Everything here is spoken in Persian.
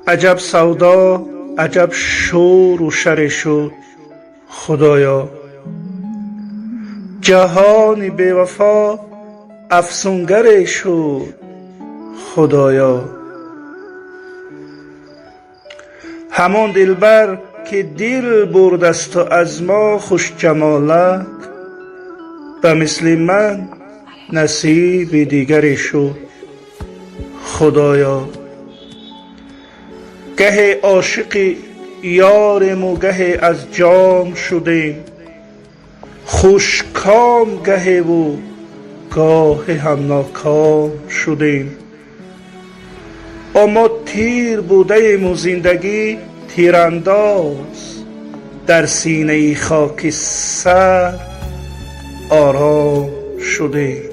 عجب سودا، عجب شور و شر شد خدایا. جهانی بی وفا افسونگر شد خدایا. همان دلبر که دل بردست و از ما خوش جمالت، به مثل من نصیب دیگری شد خدایا. گه عاشق یاریم و گه از جام شدیم، خوش کام گه و گاه هم ناکام شدیم. اما تیر بوده ایم و زندگی تیرانداز، در سینه خاک سر آرام شدیم.